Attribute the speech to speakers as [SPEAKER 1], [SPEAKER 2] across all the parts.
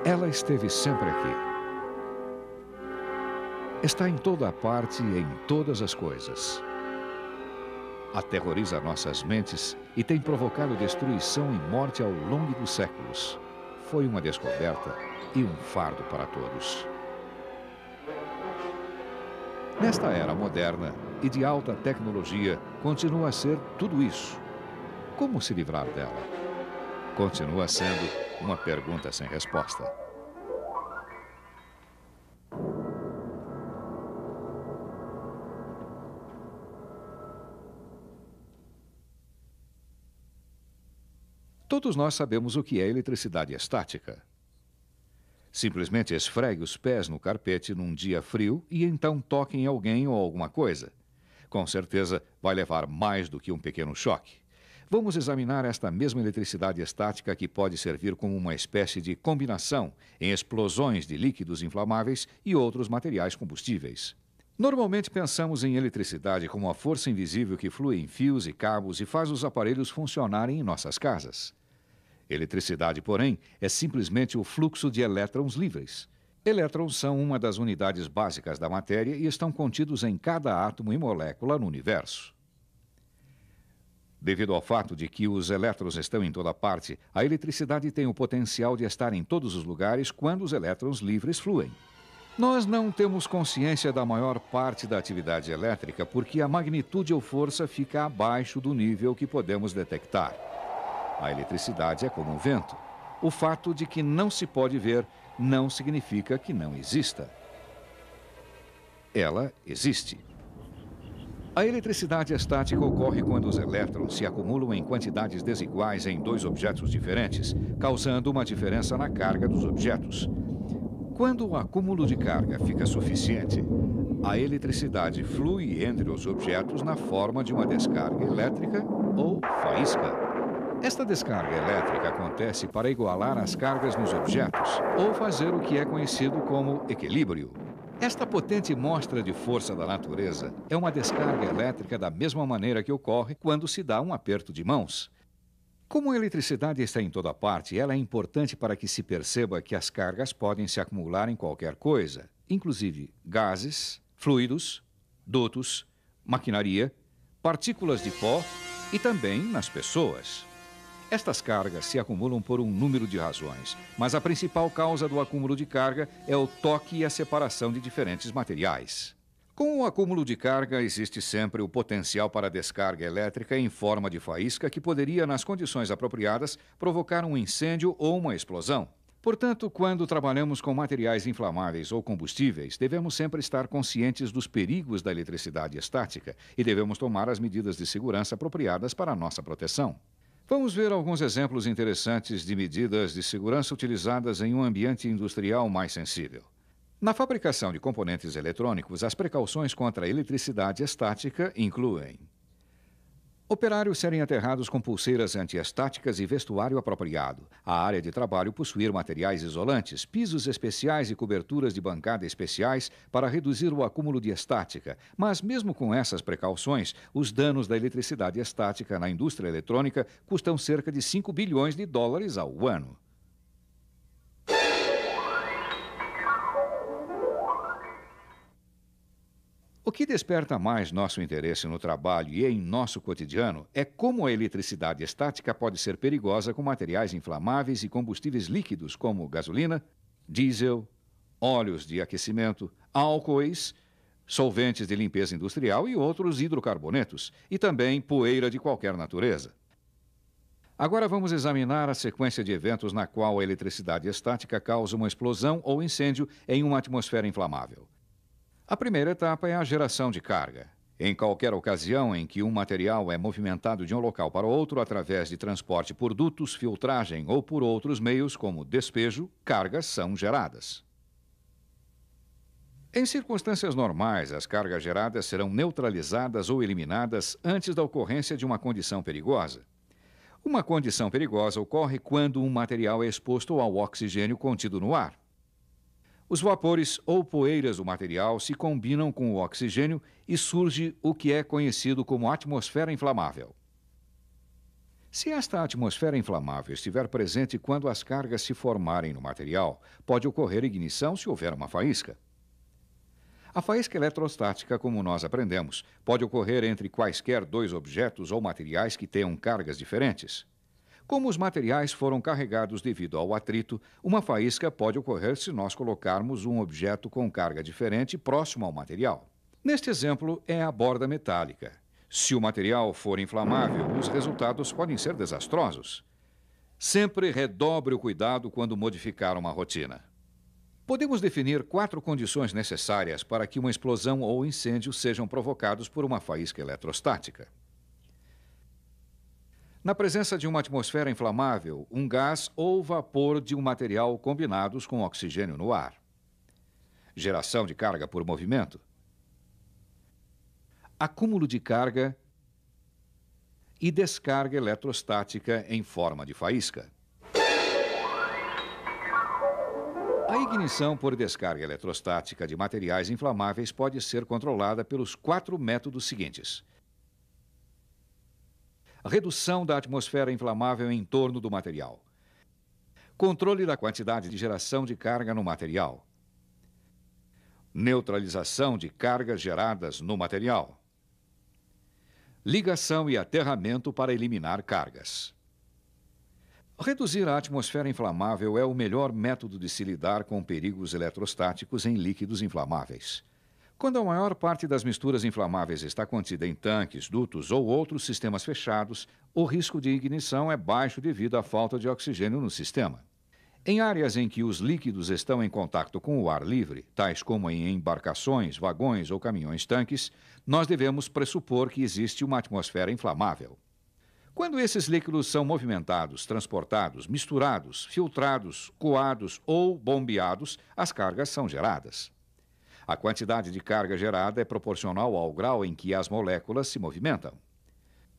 [SPEAKER 1] Ela esteve sempre aqui. Está em toda a parte e em todas as coisas. Aterroriza nossas mentes e tem provocado destruição e morte ao longo dos séculos. Foi uma descoberta e um fardo para todos. Nesta era moderna e de alta tecnologia, continua a ser tudo isso. Como se livrar dela? Continua sendo uma pergunta sem resposta. Todos nós sabemos o que é eletricidade estática. Simplesmente esfregue os pés no carpete num dia frio e então toque em alguém ou alguma coisa. Com certeza vai levar mais do que um pequeno choque. Vamos examinar esta mesma eletricidade estática que pode servir como uma espécie de combinação em explosões de líquidos inflamáveis e outros materiais combustíveis. Normalmente pensamos em eletricidade como a força invisível que flui em fios e cabos e faz os aparelhos funcionarem em nossas casas. Eletricidade, porém, é simplesmente o fluxo de elétrons livres. Elétrons são uma das unidades básicas da matéria e estão contidos em cada átomo e molécula no universo. Devido ao fato de que os elétrons estão em toda parte, a eletricidade tem o potencial de estar em todos os lugares quando os elétrons livres fluem. Nós não temos consciência da maior parte da atividade elétrica porque a magnitude ou força fica abaixo do nível que podemos detectar. A eletricidade é como o vento. O fato de que não se pode ver não significa que não exista. Ela existe. A eletricidade estática ocorre quando os elétrons se acumulam em quantidades desiguais em dois objetos diferentes, causando uma diferença na carga dos objetos. Quando o acúmulo de carga fica suficiente, a eletricidade flui entre os objetos na forma de uma descarga elétrica ou faísca. Esta descarga elétrica acontece para igualar as cargas nos objetos, ou fazer o que é conhecido como equilíbrio. Esta potente mostra de força da natureza é uma descarga elétrica da mesma maneira que ocorre quando se dá um aperto de mãos. Como a eletricidade está em toda parte, ela é importante para que se perceba que as cargas podem se acumular em qualquer coisa, inclusive gases, fluidos, dutos, maquinaria, partículas de pó e também nas pessoas. Estas cargas se acumulam por um número de razões, mas a principal causa do acúmulo de carga é o toque e a separação de diferentes materiais. Com o acúmulo de carga, existe sempre o potencial para descarga elétrica em forma de faísca que poderia, nas condições apropriadas, provocar um incêndio ou uma explosão. Portanto, quando trabalhamos com materiais inflamáveis ou combustíveis, devemos sempre estar conscientes dos perigos da eletricidade estática e devemos tomar as medidas de segurança apropriadas para a nossa proteção. Vamos ver alguns exemplos interessantes de medidas de segurança utilizadas em um ambiente industrial mais sensível. Na fabricação de componentes eletrônicos, as precauções contra a eletricidade estática incluem: operários serem aterrados com pulseiras antiestáticas e vestuário apropriado. A área de trabalho possuir materiais isolantes, pisos especiais e coberturas de bancada especiais para reduzir o acúmulo de estática. Mas mesmo com essas precauções, os danos da eletricidade estática na indústria eletrônica custam cerca de 5 bilhões de dólares ao ano. O que desperta mais nosso interesse no trabalho e em nosso cotidiano é como a eletricidade estática pode ser perigosa com materiais inflamáveis e combustíveis líquidos como gasolina, diesel, óleos de aquecimento, álcoois, solventes de limpeza industrial e outros hidrocarbonetos, e também poeira de qualquer natureza. Agora vamos examinar a sequência de eventos na qual a eletricidade estática causa uma explosão ou incêndio em uma atmosfera inflamável. A primeira etapa é a geração de carga. Em qualquer ocasião em que um material é movimentado de um local para outro através de transporte por dutos, filtragem ou por outros meios como despejo, cargas são geradas. Em circunstâncias normais, as cargas geradas serão neutralizadas ou eliminadas antes da ocorrência de uma condição perigosa. Uma condição perigosa ocorre quando um material é exposto ao oxigênio contido no ar. Os vapores ou poeiras do material se combinam com o oxigênio e surge o que é conhecido como atmosfera inflamável. Se esta atmosfera inflamável estiver presente quando as cargas se formarem no material, pode ocorrer ignição se houver uma faísca. A faísca eletrostática, como nós aprendemos, pode ocorrer entre quaisquer dois objetos ou materiais que tenham cargas diferentes. Como os materiais foram carregados devido ao atrito, uma faísca pode ocorrer se nós colocarmos um objeto com carga diferente próximo ao material. Neste exemplo, é a borda metálica. Se o material for inflamável, os resultados podem ser desastrosos. Sempre redobre o cuidado quando modificar uma rotina. Podemos definir 4 condições necessárias para que uma explosão ou incêndio sejam provocados por uma faísca eletrostática. Na presença de uma atmosfera inflamável, um gás ou vapor de um material combinados com oxigênio no ar. Geração de carga por movimento. Acúmulo de carga e descarga eletrostática em forma de faísca. A ignição por descarga eletrostática de materiais inflamáveis pode ser controlada pelos 4 métodos seguintes. Redução da atmosfera inflamável em torno do material. Controle da quantidade de geração de carga no material. Neutralização de cargas geradas no material. Ligação e aterramento para eliminar cargas. Reduzir a atmosfera inflamável é o melhor método de se lidar com perigos eletrostáticos em líquidos inflamáveis. Quando a maior parte das misturas inflamáveis está contida em tanques, dutos ou outros sistemas fechados, o risco de ignição é baixo devido à falta de oxigênio no sistema. Em áreas em que os líquidos estão em contato com o ar livre, tais como em embarcações, vagões ou caminhões-tanques, nós devemos pressupor que existe uma atmosfera inflamável. Quando esses líquidos são movimentados, transportados, misturados, filtrados, coados ou bombeados, as cargas são geradas. A quantidade de carga gerada é proporcional ao grau em que as moléculas se movimentam.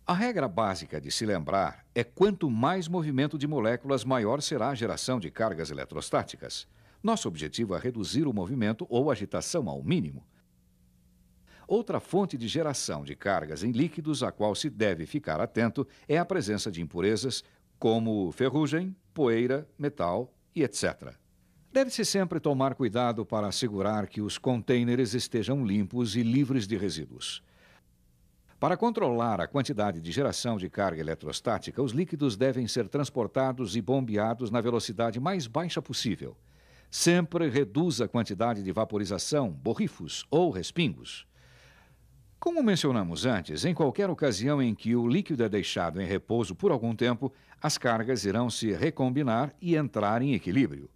[SPEAKER 1] A regra básica de se lembrar é quanto mais movimento de moléculas, maior será a geração de cargas eletrostáticas. Nosso objetivo é reduzir o movimento ou agitação ao mínimo. Outra fonte de geração de cargas em líquidos a qual se deve ficar atento é a presença de impurezas, como ferrugem, poeira, metal e etc. Deve-se sempre tomar cuidado para assegurar que os contêineres estejam limpos e livres de resíduos. Para controlar a quantidade de geração de carga eletrostática, os líquidos devem ser transportados e bombeados na velocidade mais baixa possível. Sempre reduza a quantidade de vaporização, borrifos ou respingos. Como mencionamos antes, em qualquer ocasião em que o líquido é deixado em repouso por algum tempo, as cargas irão se recombinar e entrar em equilíbrio.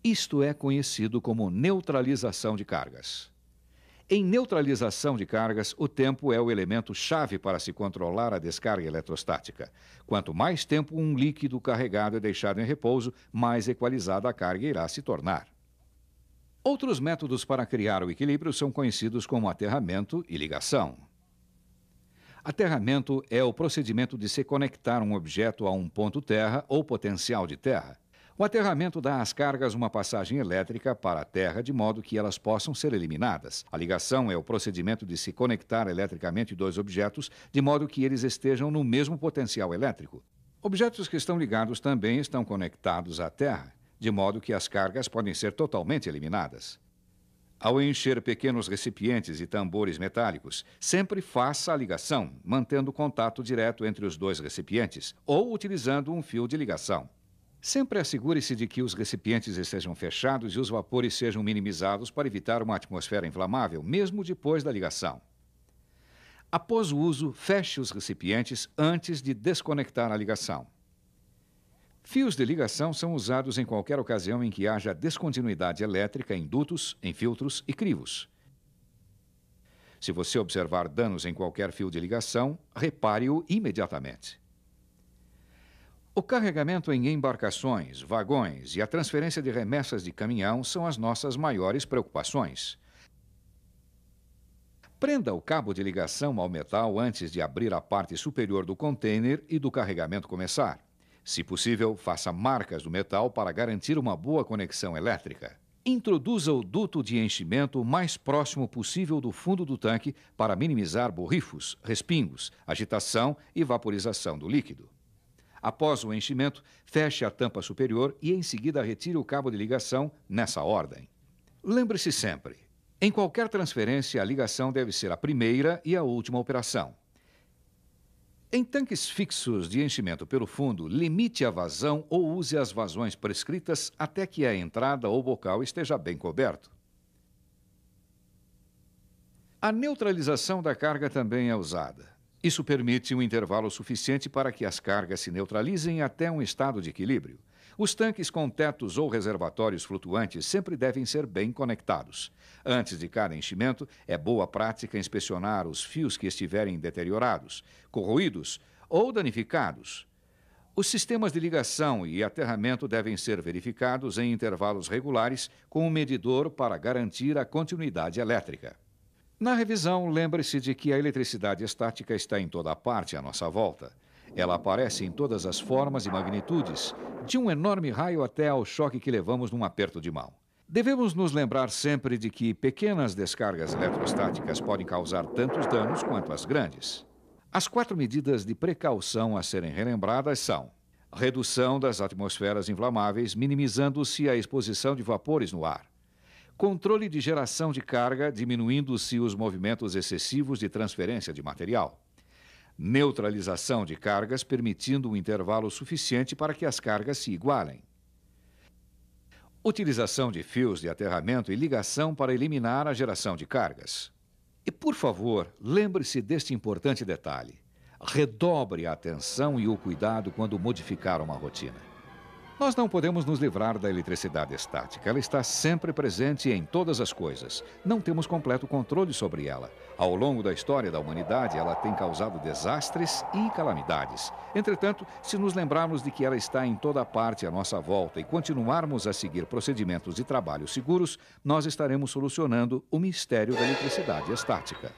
[SPEAKER 1] Isto é conhecido como neutralização de cargas. Em neutralização de cargas, o tempo é o elemento-chave para se controlar a descarga eletrostática. Quanto mais tempo um líquido carregado é deixado em repouso, mais equalizada a carga irá se tornar. Outros métodos para criar o equilíbrio são conhecidos como aterramento e ligação. Aterramento é o procedimento de se conectar um objeto a um ponto terra ou potencial de terra. O aterramento dá às cargas uma passagem elétrica para a terra de modo que elas possam ser eliminadas. A ligação é o procedimento de se conectar eletricamente dois objetos de modo que eles estejam no mesmo potencial elétrico. Objetos que estão ligados também estão conectados à terra, de modo que as cargas podem ser totalmente eliminadas. Ao encher pequenos recipientes e tambores metálicos, sempre faça a ligação, mantendo contato direto entre os dois recipientes ou utilizando um fio de ligação. Sempre assegure-se de que os recipientes estejam fechados e os vapores sejam minimizados para evitar uma atmosfera inflamável, mesmo depois da ligação. Após o uso, feche os recipientes antes de desconectar a ligação. Fios de ligação são usados em qualquer ocasião em que haja descontinuidade elétrica em dutos, em filtros e crivos. Se você observar danos em qualquer fio de ligação, repare-o imediatamente. O carregamento em embarcações, vagões e a transferência de remessas de caminhão são as nossas maiores preocupações. Prenda o cabo de ligação ao metal antes de abrir a parte superior do contêiner e do carregamento começar. Se possível, faça marcas no metal para garantir uma boa conexão elétrica. Introduza o duto de enchimento o mais próximo possível do fundo do tanque para minimizar borrifos, respingos, agitação e vaporização do líquido. Após o enchimento, feche a tampa superior e, em seguida, retire o cabo de ligação nessa ordem. Lembre-se sempre, em qualquer transferência, a ligação deve ser a primeira e a última operação. Em tanques fixos de enchimento pelo fundo, limite a vazão ou use as vazões prescritas até que a entrada ou bocal esteja bem coberto. A neutralização da carga também é usada. Isso permite um intervalo suficiente para que as cargas se neutralizem até um estado de equilíbrio. Os tanques com tetos ou reservatórios flutuantes sempre devem ser bem conectados. Antes de cada enchimento, é boa prática inspecionar os fios que estiverem deteriorados, corroídos ou danificados. Os sistemas de ligação e aterramento devem ser verificados em intervalos regulares com um medidor para garantir a continuidade elétrica. Na revisão, lembre-se de que a eletricidade estática está em toda parte à nossa volta. Ela aparece em todas as formas e magnitudes, de um enorme raio até ao choque que levamos num aperto de mão. Devemos nos lembrar sempre de que pequenas descargas eletrostáticas podem causar tantos danos quanto as grandes. As 4 medidas de precaução a serem relembradas são: redução das atmosferas inflamáveis, minimizando-se a exposição de vapores no ar. Controle de geração de carga, diminuindo-se os movimentos excessivos de transferência de material. Neutralização de cargas, permitindo um intervalo suficiente para que as cargas se igualem. Utilização de fios de aterramento e ligação para eliminar a geração de cargas. E, por favor, lembre-se deste importante detalhe. Redobre a atenção e o cuidado quando modificar uma rotina. Nós não podemos nos livrar da eletricidade estática. Ela está sempre presente em todas as coisas. Não temos completo controle sobre ela. Ao longo da história da humanidade, ela tem causado desastres e calamidades. Entretanto, se nos lembrarmos de que ela está em toda parte à nossa volta e continuarmos a seguir procedimentos de trabalho seguros, nós estaremos solucionando o mistério da eletricidade estática.